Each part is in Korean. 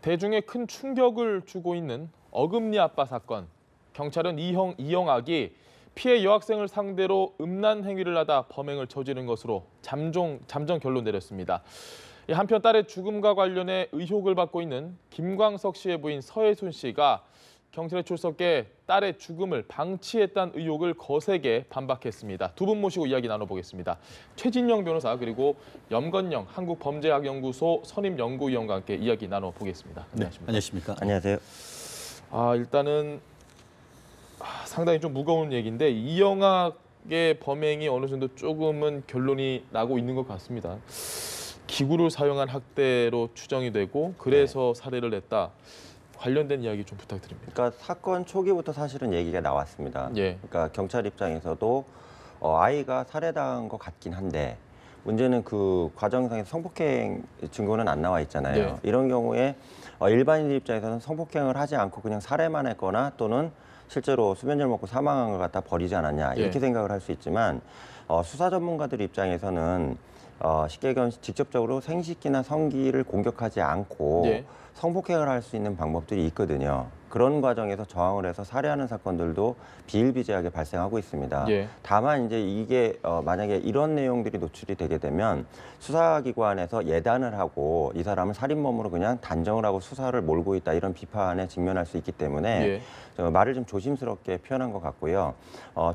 대중에 큰 충격을 주고 있는 어금니 아빠 사건. 경찰은 이영학이 피해 여학생을 상대로 음란 행위를 하다 범행을 저지른 것으로 잠정 결론 내렸습니다. 한편 딸의 죽음과 관련해 의혹을 받고 있는 김광석 씨의 부인 서혜순 씨가 경찰에 출석해 딸의 죽음을 방치했다는 의혹을 거세게 반박했습니다. 두 분 모시고 이야기 나눠보겠습니다. 최진영 변호사 그리고 염건영 한국범죄학연구소 선임연구위원과 함께 이야기 나눠보겠습니다. 안녕하십니까? 네, 안녕하십니까? 안녕하세요. 일단은 상당히 좀 무거운 얘기인데 이영학의 범행이 어느 정도 조금은 결론이 나고 있는 것 같습니다. 기구를 사용한 학대로 추정이 되고 그래서 살해를 했다. 관련된 이야기 좀 부탁드립니다. 그러니까 사건 초기부터 사실은 얘기가 나왔습니다. 예. 그러니까 경찰 입장에서도 아이가 살해당한 것 같긴 한데 문제는 그 과정상의 성폭행 증거는 안 나와 있잖아요. 예. 이런 경우에 일반인들 입장에서는 성폭행을 하지 않고 그냥 살해만 했거나 또는 실제로 수면제를 먹고 사망한 걸 갖다 버리지 않았냐 이렇게 예. 생각을 할 수 있지만 수사 전문가들 입장에서는 쉽게 얘기하면 직접적으로 생식기나 성기를 공격하지 않고 예. 성폭행을 할 수 있는 방법들이 있거든요. 그런 과정에서 저항을 해서 살해하는 사건들도 비일비재하게 발생하고 있습니다. 예. 다만 이제 이게 만약에 이런 내용들이 노출이 되게 되면 수사기관에서 예단을 하고 이 사람을 살인범으로 그냥 단정을 하고 수사를 몰고 있다 이런 비판에 직면할 수 있기 때문에 말을 좀 조심스럽게 표현한 것 같고요.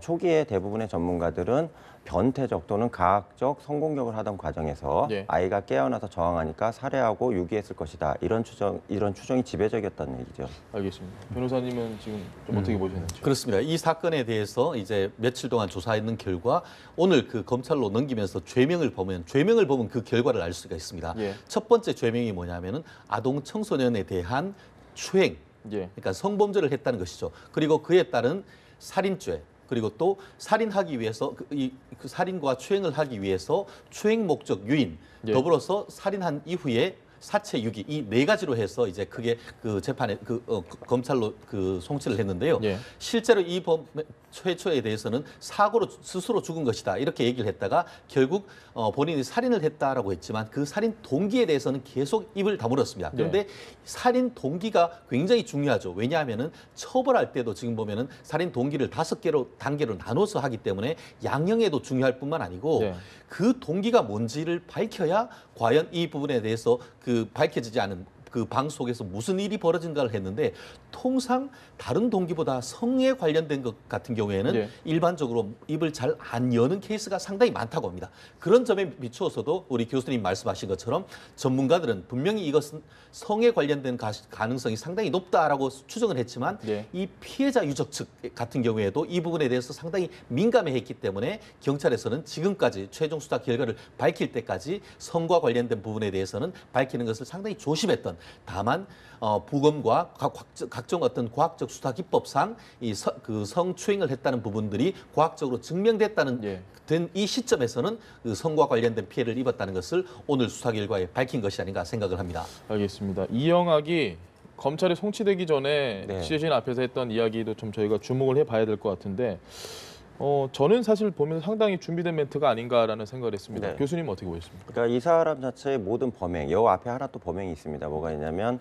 초기에 대부분의 전문가들은 변태적 또는 가학적 성공격을 하던 과정에서 예. 아이가 깨어나서 저항하니까 살해하고 유기했을 것이다. 이런 추정이 지배적이었다는 얘기죠. 알겠습니다. 변호사님은 지금 좀 어떻게 보시는지. 그렇습니다. 이 사건에 대해서 이제 며칠 동안 조사했는 결과 오늘 그 검찰로 넘기면서 죄명을 보면 그 결과를 알 수가 있습니다. 예. 첫 번째 죄명이 뭐냐면은 아동 청소년에 대한 추행, 예. 그러니까 성범죄를 했다는 것이죠. 그리고 그에 따른 살인죄. 그리고 또 살인하기 위해서 그 살인과 추행을 하기 위해서 추행 목적 유인, 예. 더불어서 살인한 이후에 사체 유기 이 네 가지로 해서 이제 크게 그 재판에 검찰로 송치를 했는데요. 예. 실제로 이 최초에 대해서는 사고로 스스로 죽은 것이다 이렇게 얘기를 했다가 결국 본인이 살인을 했다라고 했지만 그 살인 동기에 대해서는 계속 입을 다물었습니다. 그런데 살인 동기가 굉장히 중요하죠. 왜냐하면은 처벌할 때도 지금 보면은 살인 동기를 5개로 단계로 나눠서 하기 때문에 양형에도 중요할 뿐만 아니고 그 동기가 뭔지를 밝혀야 과연 이 부분에 대해서 그 밝혀지지 않은 그 방 속에서 무슨 일이 벌어진가를 했는데 통상 다른 동기보다 성에 관련된 것 같은 경우에는 일반적으로 입을 잘 안 여는 케이스가 상당히 많다고 합니다. 그런 점에 비추어서도 우리 교수님 말씀하신 것처럼 전문가들은 분명히 이것은 성에 관련된 가능성이 상당히 높다라고 추정을 했지만 이 피해자 유족 측 같은 경우에도 이 부분에 대해서 상당히 민감해했기 때문에 경찰에서는 지금까지 최종 수사 결과를 밝힐 때까지 성과 관련된 부분에 대해서는 밝히는 것을 상당히 조심했던 다만 부검과 각종 어떤 과학적 수사 기법상 그 성추행을 했다는 부분들이 과학적으로 증명됐다는 된 이 시점에서는 그 성과 관련된 피해를 입었다는 것을 오늘 수사 결과에 밝힌 것이 아닌가 생각을 합니다. 알겠습니다. 이영학이 검찰에 송치되기 전에 취재진 앞에서 했던 이야기도 좀 저희가 주목을 해봐야 될 것 같은데 저는 사실 보면서 상당히 준비된 멘트가 아닌가라는 생각을 했습니다. 교수님 어떻게 보셨습니까? 그러니까 이 사람 자체의 모든 범행, 요 앞에 하나 또 범행이 있습니다. 뭐가 있냐면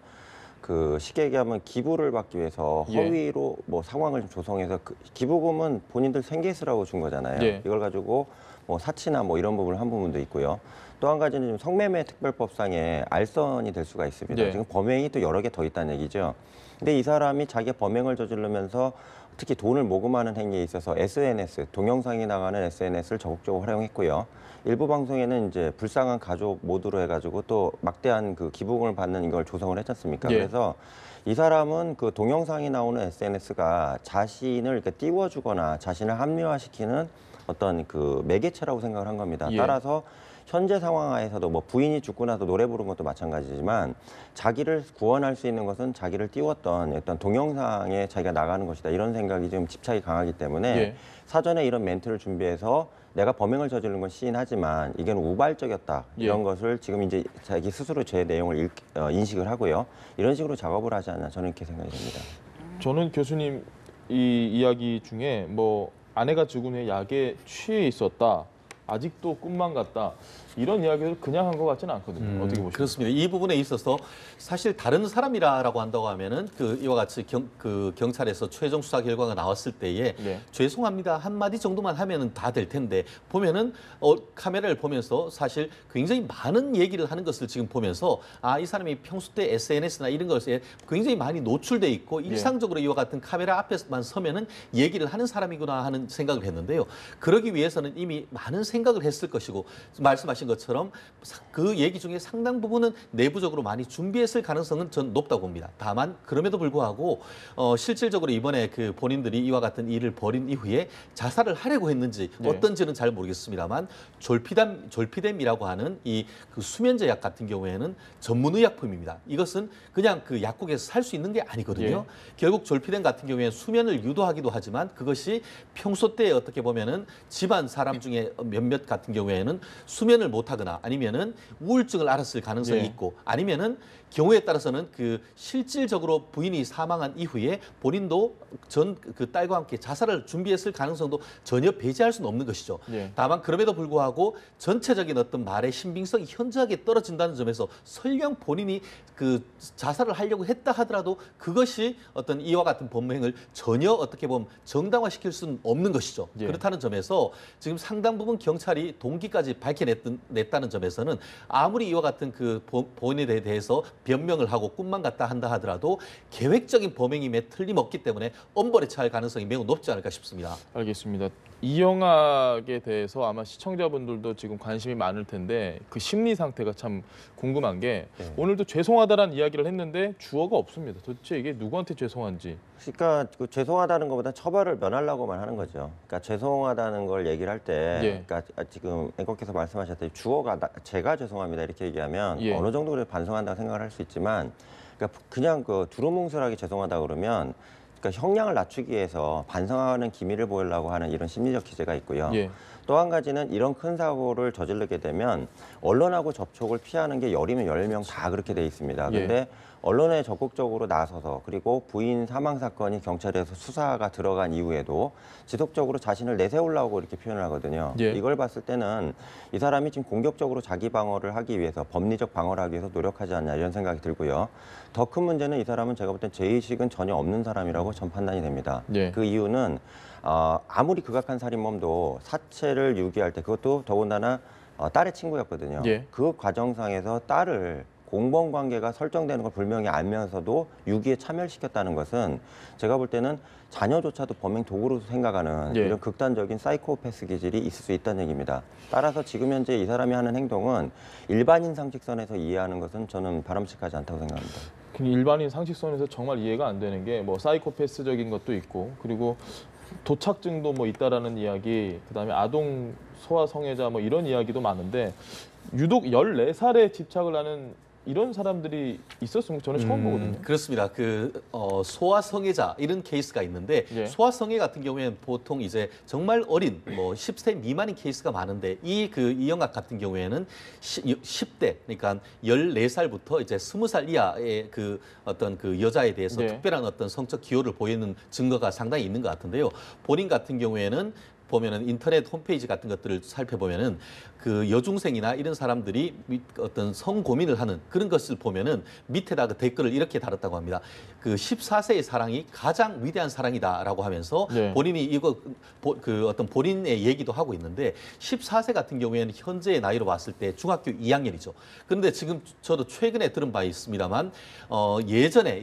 그 쉽게 얘기하면 기부를 받기 위해서 허위로 뭐 상황을 좀 조성해서 기부금은 본인들 생계수라고 준 거잖아요. 이걸 가지고 뭐 사치나 뭐 이런 부분을 한 부분도 있고요. 또 한 가지는 좀 성매매 특별법상의 알선이 될 수가 있습니다. 지금 범행이 또 여러 개 더 있다는 얘기죠. 근데 이 사람이 자기가 범행을 저지르면서 특히 돈을 모금하는 행위에 있어서 SNS, 동영상이 나가는 SNS를 적극적으로 활용했고요. 일부 방송에는 이제 불쌍한 가족 모드로 해가지고 또 막대한 그 기부금을 받는 이걸 조성을 했지 않습니까? 그래서 이 사람은 그 동영상이 나오는 SNS가 자신을 이렇게 띄워주거나 자신을 합리화시키는 어떤 그 매개체라고 생각을 한 겁니다. 따라서 현재 상황 하에서도 뭐 부인이 죽고 나서 노래 부른 것도 마찬가지지만 자기를 구원할 수 있는 것은 자기를 띄웠던 어떤 동영상에 자기가 나가는 것이다. 이런 생각이 좀 집착이 강하기 때문에 사전에 이런 멘트를 준비해서 내가 범행을 저지른 건 시인하지만 이게는 우발적이었다. 이런 것을 지금 이제 자기 스스로 죄 내용을 인식을 하고요. 이런 식으로 작업을 하지 않나 저는 이렇게 생각이 됩니다. 저는 교수님 이 이야기 중에 뭐 아내가 죽은 후에 약에 취해 있었다. 아직도 꿈만 같다. 이런 이야기를 그냥 한 것 같지는 않거든요. 어떻게 보십니까? 그렇습니다. 이 부분에 있어서 사실 다른 사람이라고 한다고 하면은 이와 같이 경찰에서 최종 수사 결과가 나왔을 때에 네. 죄송합니다 한마디 정도만 하면은 다 될 텐데 보면은 카메라를 보면서 사실 굉장히 많은 얘기를 하는 것을 지금 보면서 이 사람이 평소 때 SNS나 이런 것에 굉장히 많이 노출돼 있고 일상적으로 이와 같은 카메라 앞에서만 서면은 얘기를 하는 사람이구나 하는 생각을 했는데요. 그러기 위해서는 이미 많은 생각을 했을 것이고 말씀하신 것처럼 그 얘기 중에 상당 부분은 내부적으로 많이 준비했을 가능성은 전 높다고 봅니다. 다만 그럼에도 불구하고 실질적으로 이번에 그 본인들이 이와 같은 일을 벌인 이후에 자살을 하려고 했는지 네. 어떤지는 잘 모르겠습니다만 졸피뎀이라고 하는 이 그 수면제 약 같은 경우에는 전문 의약품입니다. 이것은 그냥 그 약국에서 살 수 있는 게 아니거든요. 결국 졸피뎀 같은 경우에 수면을 유도하기도 하지만 그것이 평소 때 어떻게 보면은 집안 사람 중에 몇몇 같은 경우에는 수면을 못하거나 아니면은 우울증을 앓았을 가능성이 있고 아니면은 경우에 따라서는 그 실질적으로 부인이 사망한 이후에 본인도 그 딸과 함께 자살을 준비했을 가능성도 전혀 배제할 수는 없는 것이죠. 다만 그럼에도 불구하고 전체적인 어떤 말의 신빙성이 현저하게 떨어진다는 점에서 설령 본인이 그 자살을 하려고 했다 하더라도 그것이 어떤 이와 같은 범행을 전혀 어떻게 보면 정당화시킬 수는 없는 것이죠. 그렇다는 점에서 지금 상당 부분 경찰이 동기까지 밝혀냈다는 점에서는 아무리 이와 같은 그 본인에 대해서 변명을 하고 꿈만 같다 한다 하더라도 계획적인 범행임에 틀림없기 때문에 엄벌에 처할 가능성이 매우 높지 않을까 싶습니다. 알겠습니다. 이영학에 대해서 아마 시청자분들도 지금 관심이 많을 텐데 그 심리 상태가 참 궁금한 게 오늘도 죄송하다라는 이야기를 했는데 주어가 없습니다. 도대체 이게 누구한테 죄송한지. 그러니까 그 죄송하다는 것보다 처벌을 면하려고만 하는 거죠. 그러니까 죄송하다는 걸 얘기를 할 때, 그러니까 지금 앵커께서 말씀하셨듯이 주어가 제가 죄송합니다 이렇게 얘기하면 어느 정도 그래 반성한다고 생각을 할 수 있지만, 그러니까 그냥 그 두루뭉술하게 죄송하다 그러면. 그러니까 형량을 낮추기 위해서 반성하는 기미를 보이려고 하는 이런 심리적 기제가 있고요. 또 한 가지는 이런 큰 사고를 저지르게 되면 언론하고 접촉을 피하는 게 10이면 10명 다 그렇게 돼 있습니다. 근데 언론에 적극적으로 나서서 그리고 부인 사망 사건이 경찰에서 수사가 들어간 이후에도 지속적으로 자신을 내세우려고 이렇게 표현을 하거든요. 이걸 봤을 때는 이 사람이 지금 공격적으로 자기 방어를 하기 위해서 법리적 방어를 하기 위해서 노력하지 않냐 이런 생각이 들고요. 더 큰 문제는 이 사람은 제가 볼 땐 죄의식은 전혀 없는 사람이라고 전 판단이 됩니다. 그 이유는 아무리 극악한 살인범도 사체를 유기할 때 그것도 더군다나 딸의 친구였거든요. 그 과정상에서 딸을 공범 관계가 설정되는 걸 분명히 알면서도 유기에 참여시켰다는 것은 제가 볼 때는 자녀조차도 범행 도구로 생각하는 이런 극단적인 사이코패스 기질이 있을 수 있다는 얘기입니다. 따라서 지금 현재 이 사람이 하는 행동은 일반인 상식선에서 이해하는 것은 저는 바람직하지 않다고 생각합니다. 일반인 상식선에서 정말 이해가 안 되는 게 뭐 사이코패스적인 것도 있고 그리고 도착증도 뭐 있다라는 이야기, 그다음에 아동 소아 성애자 뭐 이런 이야기도 많은데 유독 14살에 집착을 하는 이런 사람들이 있었으면 저는 처음 보거든요. 그렇습니다. 소아성애자 이런 케이스가 있는데 소아성애 같은 경우에는 보통 이제 정말 어린 뭐 10세 미만인 케이스가 많은데 이영학 같은 경우에는 10대 그러니까 14살부터 이제 20살 이하의 그 어떤 그 여자에 대해서 특별한 어떤 성적 기호를 보이는 증거가 상당히 있는 것 같은데요. 본인 같은 경우에는 보면은 인터넷 홈페이지 같은 것들을 살펴보면은 그 여중생이나 이런 사람들이 어떤 성 고민을 하는 그런 것을 보면은 밑에다 그 댓글을 이렇게 달았다고 합니다. 그 14세의 사랑이 가장 위대한 사랑이다라고 하면서 본인이 이거 그 어떤 본인의 얘기도 하고 있는데 14세 같은 경우에는 현재의 나이로 봤을 때 중학교 2학년이죠. 그런데 지금 저도 최근에 들은 바 있습니다만 예전에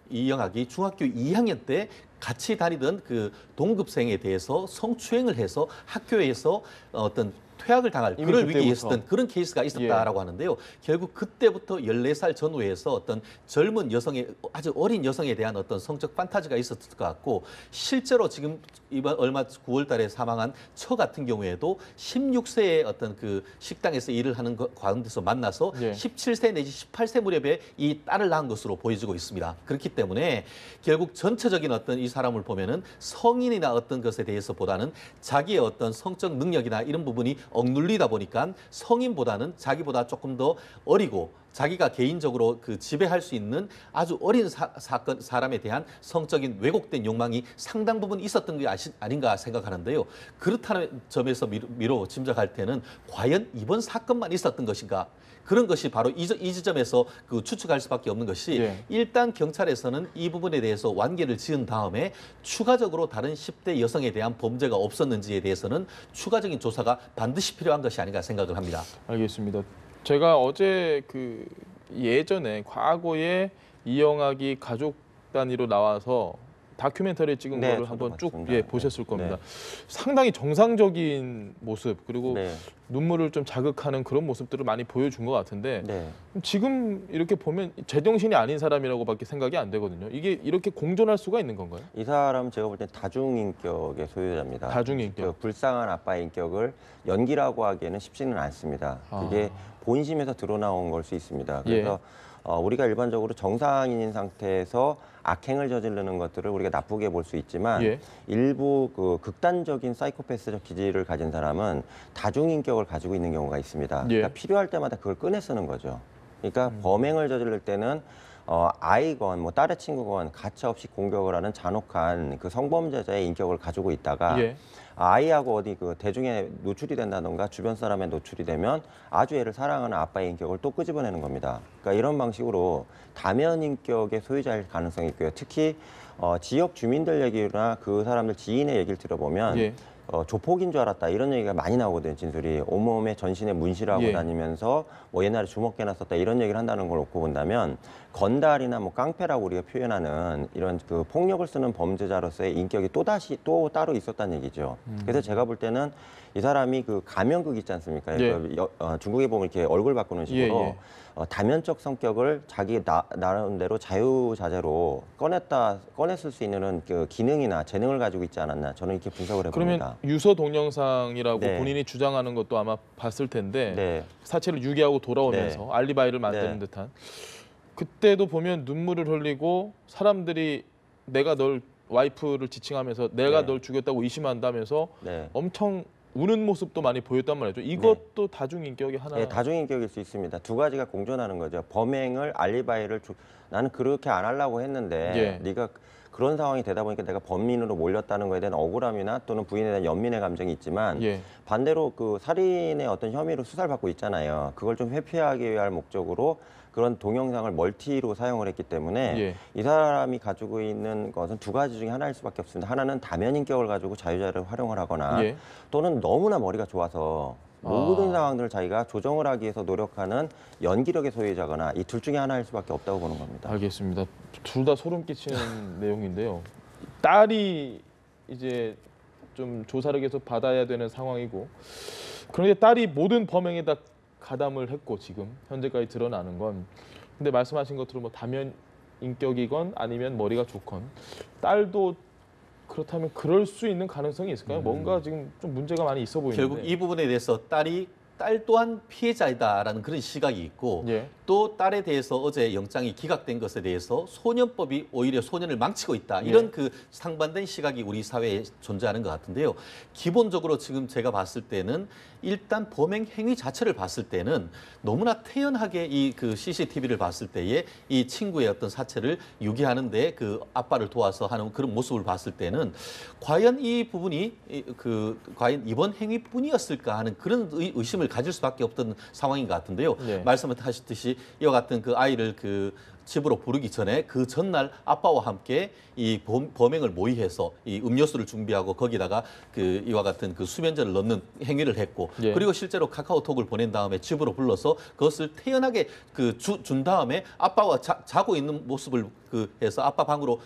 이영학이 중학교 2학년 때 같이 다니던 그 동급생에 대해서 성추행을 해서 학교에서 어떤 퇴학을 당할 그럴 위기에 있었던 그런 케이스가 있었다라고 하는데요. 결국 그때부터 14살 전후에서 어떤 젊은 여성의 아주 어린 여성에 대한 어떤 성적 판타지가 있었을 것 같고 실제로 지금 이번 얼마 9월 달에 사망한 처 같은 경우에도 16세의 어떤 그 식당에서 일을 하는 가운데서 만나서 17세 내지 18세 무렵에 이 딸을 낳은 것으로 보여지고 있습니다. 그렇기 때문에 결국 전체적인 어떤 이 사람을 보면은 성인이나 어떤 것에 대해서보다는 자기의 어떤 성적 능력이나 이런 부분이 억눌리다 보니까 성인보다는 자기보다 조금 더 어리고 자기가 개인적으로 그 지배할 수 있는 아주 어린 사람에 대한 성적인 왜곡된 욕망이 상당 부분 있었던 게 아닌가 생각하는데요. 그렇다는 점에서 미로 짐작할 때는 과연 이번 사건만 있었던 것인가? 그런 것이 바로 이 지점에서 그 추측할 수밖에 없는 것이 예. 일단 경찰에서는 이 부분에 대해서 완계를 지은 다음에 추가적으로 다른 10대 여성에 대한 범죄가 없었는지에 대해서는 추가적인 조사가 반드시 필요한 것이 아닌가 생각을 합니다. 알겠습니다. 제가 어제 그 예전에 과거에 이영학이 가족 단위로 나와서 다큐멘터리 찍은 네, 거를 저도 한번 쭉 봤습니다. 보셨을 겁니다. 네. 상당히 정상적인 모습 그리고 네. 눈물을 좀 자극하는 그런 모습들을 많이 보여준 것 같은데 네. 지금 이렇게 보면 제정신이 아닌 사람이라고밖에 생각이 안 되거든요. 이게 이렇게 공존할 수가 있는 건가요? 이 사람은 제가 볼 때 다중인격의 소유자입니다. 다중인격. 그 불쌍한 아빠의 인격을 연기라고 하기에는 쉽지는 않습니다. 그게 본심에서 드러나온 걸 수 있습니다. 그래서 우리가 일반적으로 정상인인 상태에서 악행을 저지르는 것들을 우리가 나쁘게 볼 수 있지만 예. 일부 그 극단적인 사이코패스적 기질을 가진 사람은 다중인격을 가지고 있는 경우가 있습니다. 예. 그러니까 필요할 때마다 그걸 꺼내 쓰는 거죠. 그러니까 범행을 저지를 때는 아이건 뭐 딸의 친구건 가차없이 공격을 하는 잔혹한 그 성범죄자의 인격을 가지고 있다가 예. 아이하고 어디 그 대중에 노출이 된다던가 주변 사람에 노출이 되면 아주 얘를 사랑하는 아빠의 인격을 또 끄집어내는 겁니다. 그러니까 이런 방식으로 다면 인격의 소유자일 가능성이 있고요. 특히 지역 주민들 얘기나 그 사람들 지인의 얘기를 들어보면 예. 조폭인 줄 알았다 이런 얘기가 많이 나오거든요. 진술이 온몸에 전신에 문신하고 예. 다니면서 뭐 옛날에 주먹개나 썼다 이런 얘기를 한다는 걸 놓고 본다면 건달이나 뭐 깡패라고 우리가 표현하는 이런 그 폭력을 쓰는 범죄자로서의 인격이 또 따로 있었다는 얘기죠. 그래서 제가 볼 때는 이 사람이 그 가면극 있지 않습니까? 예. 중국에 보면 이렇게 얼굴 바꾸는 식으로 예, 예. 다면적 성격을 자기 나름대로 자유자재로 꺼냈을 수 있는 그 기능이나 재능을 가지고 있지 않았나 저는 이렇게 분석을 해봅니다. 그러면 유서 동영상이라고 네. 본인이 주장하는 것도 아마 봤을 텐데 네. 사체를 유기하고 돌아오면서 알리바이를 만드는 네. 듯한 그때도 보면 눈물을 흘리고 사람들이 내가 널 와이프를 지칭하면서 내가 네. 널 죽였다고 의심한다면서 네. 엄청 우는 모습도 많이 보였단 말이죠. 이것도 다중인격의 하나. 네, 다중인격일 수 있습니다. 두 가지가 공존하는 거죠. 범행을 나는 그렇게 안 하려고 했는데 예. 네가 그런 상황이 되다 보니까 내가 범인으로 몰렸다는 거에 대한 억울함이나 또는 부인에 대한 연민의 감정이 있지만 예. 반대로 그 살인의 어떤 혐의로 수사를 받고 있잖아요. 그걸 좀 회피하기 위한 목적으로 그런 동영상을 멀티로 사용을 했기 때문에 예. 이 사람이 가지고 있는 것은 두 가지 중에 하나일 수밖에 없습니다. 하나는 다면인격을 가지고 자유자를 활용을 하거나 예. 또는 너무나 머리가 좋아서 모든 상황들을 자기가 조정을 하기 위해서 노력하는 연기력의 소유자거나 이 둘 중에 하나일 수밖에 없다고 보는 겁니다. 알겠습니다. 둘 다 소름 끼치는 내용인데요. 딸이 이제 좀 조사를 계속 받아야 되는 상황이고 그런데 딸이 모든 범행에 다 가담을 했고 지금 현재까지 드러나는 건 근데 말씀하신 것처럼 뭐 다면 인격이건 아니면 머리가 좋건 딸도 그렇다면 그럴 수 있는 가능성이 있을까요? 뭔가 지금 좀 문제가 많이 있어 보이는데 결국 이 부분에 대해서 딸 또한 피해자이다라는 그런 시각이 있고 예. 또 딸에 대해서 어제 영장이 기각된 것에 대해서 소년법이 오히려 소년을 망치고 있다. 이런 그 상반된 시각이 우리 사회에 존재하는 것 같은데요. 기본적으로 지금 제가 봤을 때는 일단 범행 행위 자체를 봤을 때는 너무나 태연하게 이 그 CCTV를 봤을 때에 이 친구의 어떤 사체를 유기하는데 그 아빠를 도와서 하는 그런 모습을 봤을 때는 과연 이 부분이 과연 이번 행위뿐이었을까 하는 그런 의심을 가질 수밖에 없던 상황인 것 같은데요. 네. 말씀하셨듯이 이와 같은 그 아이를 그 집으로 부르기 전에 그 전날 아빠와 함께 이 범행을 모의해서 이 음료수를 준비하고 거기다가 그 이와 같은 그 수면제를 넣는 행위를 했고 예. 그리고 실제로 카카오톡을 보낸 다음에 집으로 불러서 그것을 태연하게 준 다음에 아빠와 자고 있는 모습을 해서 아빠 방으로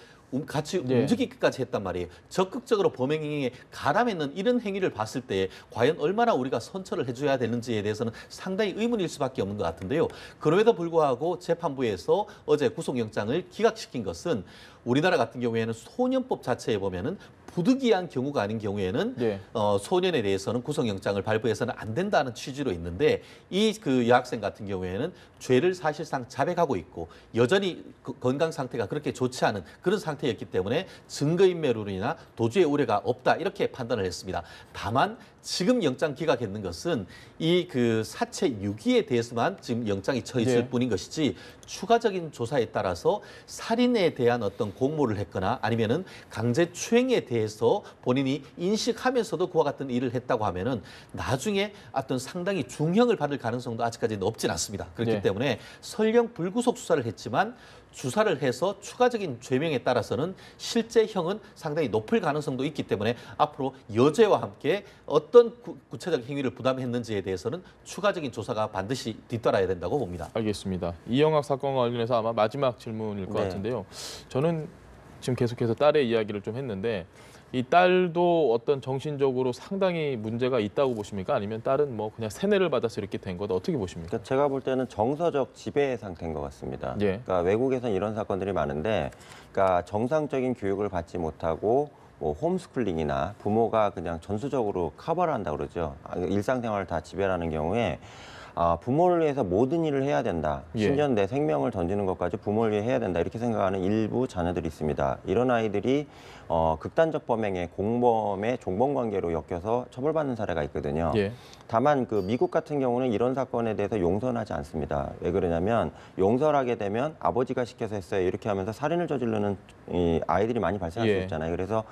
같이 예. 움직이기까지 했단 말이에요. 적극적으로 범행 행위에 가담했는 이런 행위를 봤을 때 과연 얼마나 우리가 선처를 해줘야 되는지에 대해서는 상당히 의문일 수밖에 없는 것 같은데요. 그럼에도 불구하고 재판부에서 어제 구속영장을 기각시킨 것은 우리나라 같은 경우에는 소년법 자체에 보면은 부득이한 경우가 아닌 경우에는 예. 소년에 대해서는 구속영장을 발부해서는 안 된다는 취지로 있는데 이 그 여학생 같은 경우에는 죄를 사실상 자백하고 있고 여전히 건강 상태가 그렇게 좋지 않은 그런 상태였기 때문에 증거인멸로 인한 도주의 우려가 없다 이렇게 판단을 했습니다. 다만 지금 영장 기각했는 것은 이 그 사체 유기에 대해서만 지금 영장이 처있을 예. 뿐인 것이지 추가적인 조사에 따라서 살인에 대한 어떤 공모를 했거나 아니면은 강제추행에 대해서 본인이 인식하면서도 그와 같은 일을 했다고 하면은 나중에 어떤 상당히 중형을 받을 가능성도 아직까지는 없진 않습니다. 그렇기 네. 때문에 설령 불구속 수사를 했지만 수사를 해서 추가적인 죄명에 따라서는 실제 형은 상당히 높을 가능성도 있기 때문에 앞으로 여죄와 함께 어떤 구체적 행위를 부담했는지에 대해서는 추가적인 조사가 반드시 뒤따라야 된다고 봅니다. 알겠습니다. 이영학 사건과 관련해서 아마 마지막 질문일 것 네. 같은데요. 저는 지금 계속해서 딸의 이야기를 좀 했는데 이 딸도 어떤 정신적으로 상당히 문제가 있다고 보십니까? 아니면 딸은 뭐 그냥 세뇌를 받아서 이렇게 된 거다 어떻게 보십니까? 그러니까 제가 볼 때는 정서적 지배 상태인 것 같습니다. 예. 그러니까 외국에서는 이런 사건들이 많은데, 그러니까 정상적인 교육을 받지 못하고 뭐 홈스쿨링이나 부모가 그냥 전수적으로 커버를 한다 그러죠. 일상생활을 다 지배하는 경우에 부모를 위해서 모든 일을 해야 된다. 예. 심지어 내 생명을 던지는 것까지 부모를 위해 해야 된다. 이렇게 생각하는 일부 자녀들이 있습니다. 이런 아이들이 극단적 범행의 공범의 종범관계로 엮여서 처벌받는 사례가 있거든요. 예. 다만 그 미국 같은 경우는 이런 사건에 대해서 용서하지 않습니다. 왜 그러냐면 용서를 하게 되면 아버지가 시켜서 했어요. 이렇게 하면서 살인을 저지르는 이 아이들이 많이 발생할 예. 수 있잖아요. 그래서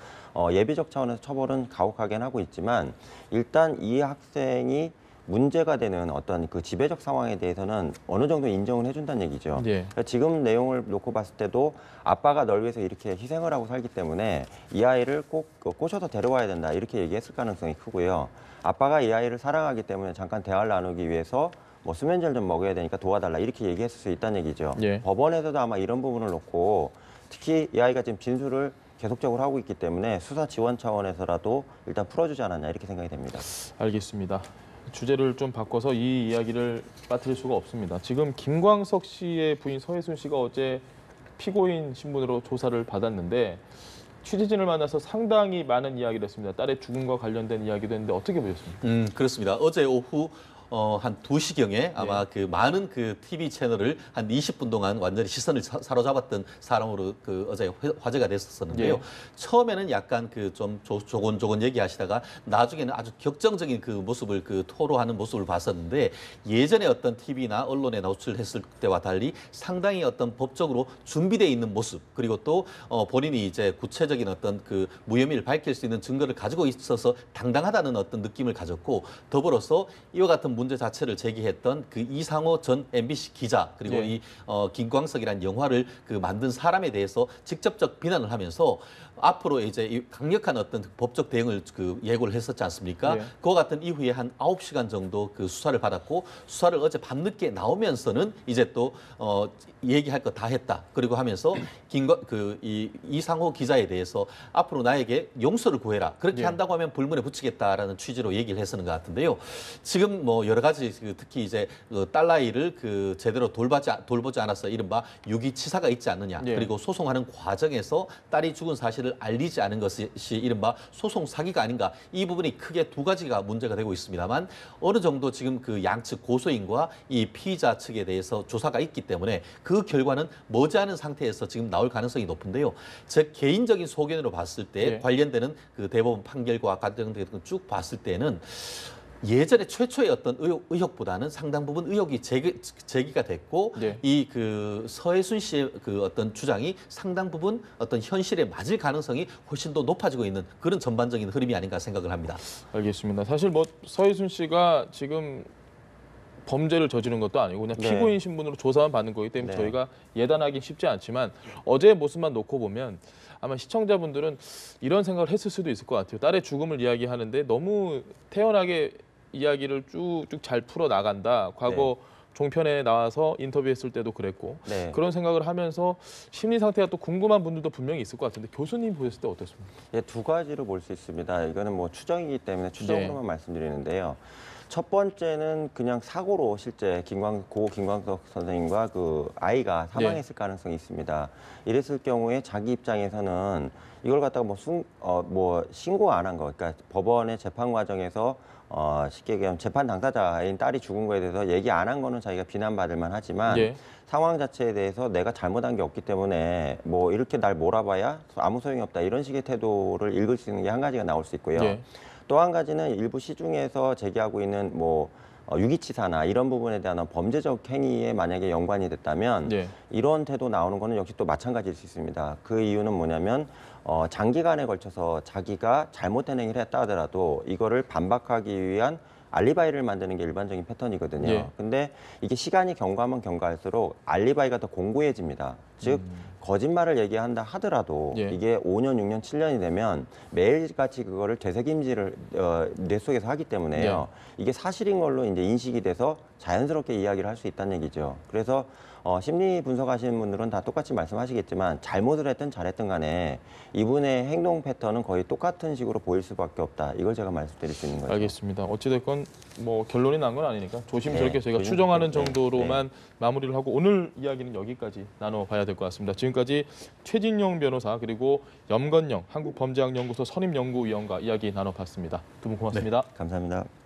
예비적 차원에서 처벌은 가혹하게 하고 있지만 일단 이 학생이 문제가 되는 어떤 그 지배적 상황에 대해서는 어느 정도 인정을 해준다는 얘기죠. 예. 그러니까 지금 내용을 놓고 봤을 때도 아빠가 널 위해서 이렇게 희생을 하고 살기 때문에 이 아이를 꼭 꼬셔서 데려와야 된다 이렇게 얘기했을 가능성이 크고요. 아빠가 이 아이를 사랑하기 때문에 잠깐 대화를 나누기 위해서 뭐 수면제를 좀 먹여야 되니까 도와달라 이렇게 얘기했을 수 있다는 얘기죠. 예. 법원에서도 아마 이런 부분을 놓고 특히 이 아이가 지금 진술을 계속적으로 하고 있기 때문에 수사 지원 차원에서라도 일단 풀어주지 않았냐 이렇게 생각이 됩니다. 알겠습니다. 주제를 좀 바꿔서 이 이야기를 빠뜨릴 수가 없습니다. 지금 김광석 씨의 부인 서혜순 씨가 어제 피고인 신분으로 조사를 받았는데 취재진을 만나서 상당히 많은 이야기를 했습니다. 딸의 죽음과 관련된 이야기도 했는데 어떻게 보셨습니까? 그렇습니다. 어제 오후 한 2시경에 아마 그 많은 그 TV 채널을 한 20분 동안 완전히 시선을 사로잡았던 사람으로 그 어제 화제가 됐었는데요. 예. 처음에는 약간 그 좀 조곤조곤 얘기하시다가 나중에는 아주 격정적인 그 모습을 그 토로하는 모습을 봤었는데 예전에 어떤 TV나 언론에 노출했을 때와 달리 상당히 어떤 법적으로 준비되어 있는 모습 그리고 또 본인이 이제 구체적인 어떤 그 무혐의를 밝힐 수 있는 증거를 가지고 있어서 당당하다는 어떤 느낌을 가졌고 더불어서 이와 같은 문제 자체를 제기했던 그 이상호 전 MBC 기자 그리고 예. 이 김광석이라는 영화를 그 만든 사람에 대해서 직접적 비난을 하면서 앞으로 이제 이 강력한 어떤 법적 대응을 그 예고를 했었지 않습니까? 예. 그와 같은 이후에 한 9시간 정도 그 수사를 받았고 수사를 어제 밤늦게 나오면서는 이제 또 얘기할 거 다 했다. 그리고 하면서 이 이상호 기자에 대해서 앞으로 나에게 용서를 구해라. 그렇게 예. 한다고 하면 불문에 붙이겠다라는 취지로 얘기를 했었는 것 같은데요. 지금 뭐 여러 가지 특히 이제 딸아이를 그 제대로 돌보지 않아서 이른바 유기치사가 있지 않느냐. 예. 그리고 소송하는 과정에서 딸이 죽은 사실을 알리지 않은 것이 이른바 소송 사기가 아닌가. 이 부분이 크게 두 가지가 문제가 되고 있습니다만 어느 정도 지금 그 양측 고소인과 이 피의자 측에 대해서 조사가 있기 때문에 그 결과는 머지않은 상태에서 지금 나올 가능성이 높은데요. 제 개인적인 소견으로 봤을 때 예. 관련되는 그 대법원 판결과 관련된 쭉 봤을 때는 예전에 최초의 어떤 의혹보다는 상당 부분 의혹이 제기가 됐고 네. 이 그 서혜순 씨의 그 어떤 주장이 상당 부분 어떤 현실에 맞을 가능성이 훨씬 더 높아지고 있는 그런 전반적인 흐름이 아닌가 생각을 합니다. 알겠습니다. 사실 뭐 서혜순 씨가 지금 범죄를 저지른 것도 아니고 그냥 네. 피고인 신분으로 조사만 받는 거기 때문에 네. 저희가 예단하기 쉽지 않지만 어제의 모습만 놓고 보면 아마 시청자분들은 이런 생각을 했을 수도 있을 것 같아요. 딸의 죽음을 이야기하는데 너무 태연하게 이야기를 쭉쭉 잘 풀어 나간다. 과거 종편에 나와서 인터뷰했을 때도 그랬고 네. 그런 생각을 하면서 심리 상태가 또 궁금한 분들도 분명히 있을 것 같은데 교수님 보셨을 때 어떻습니까? 예, 두 가지로 볼 수 있습니다. 이거는 뭐 추정이기 때문에 추정으로만 네. 말씀드리는데요. 첫 번째는 그냥 사고로 실제 고 김광석 선생님과 그 아이가 사망했을 가능성이 있습니다. 이랬을 경우에 자기 입장에서는 이걸 갖다가 뭐 신고 안 한 거, 그러니까 법원의 재판 과정에서 쉽게 얘기하면 재판 당사자인 딸이 죽은 거에 대해서 얘기 안 한 거는 자기가 비난받을 만하지만 예. 상황 자체에 대해서 내가 잘못한 게 없기 때문에 뭐 이렇게 날 몰아봐야 아무 소용이 없다 이런 식의 태도를 읽을 수 있는 게 한 가지가 나올 수 있고요. 예. 또 한 가지는 일부 시중에서 제기하고 있는 뭐 유기치사나 이런 부분에 대한 범죄적 행위에 만약에 연관이 됐다면 예. 이런 태도 나오는 거는 역시 또 마찬가지일 수 있습니다. 그 이유는 뭐냐면 장기간에 걸쳐서 자기가 잘못된 행위를 했다 하더라도 이거를 반박하기 위한 알리바이를 만드는 게 일반적인 패턴이거든요. 예. 근데 이게 시간이 경과하면 경과할수록 알리바이가 더 공고해집니다. 즉 거짓말을 얘기한다 하더라도 예. 이게 5년, 6년, 7년이 되면 매일같이 그거를 되새김질을 뇌 속에서 하기 때문에요. 이게 사실인 걸로 이제 인식이 돼서 자연스럽게 이야기를 할 수 있다는 얘기죠. 그래서 심리 분석하시는 분들은 다 똑같이 말씀하시겠지만 잘못을 했든 잘했든 간에 이분의 행동 패턴은 거의 똑같은 식으로 보일 수밖에 없다. 이걸 제가 말씀드릴 수 있는 거죠. 알겠습니다. 어찌됐건 뭐 결론이 난 건 아니니까 조심스럽게 네, 저희가 조심스럽게, 추정하는 네, 정도로만 마무리를 하고 오늘 이야기는 여기까지 나눠봐야 될 것 같습니다. 지금까지 최진용 변호사 그리고 염건영 한국범죄학연구소 선임연구위원과 이야기 나눠봤습니다. 두 분 고맙습니다. 감사합니다.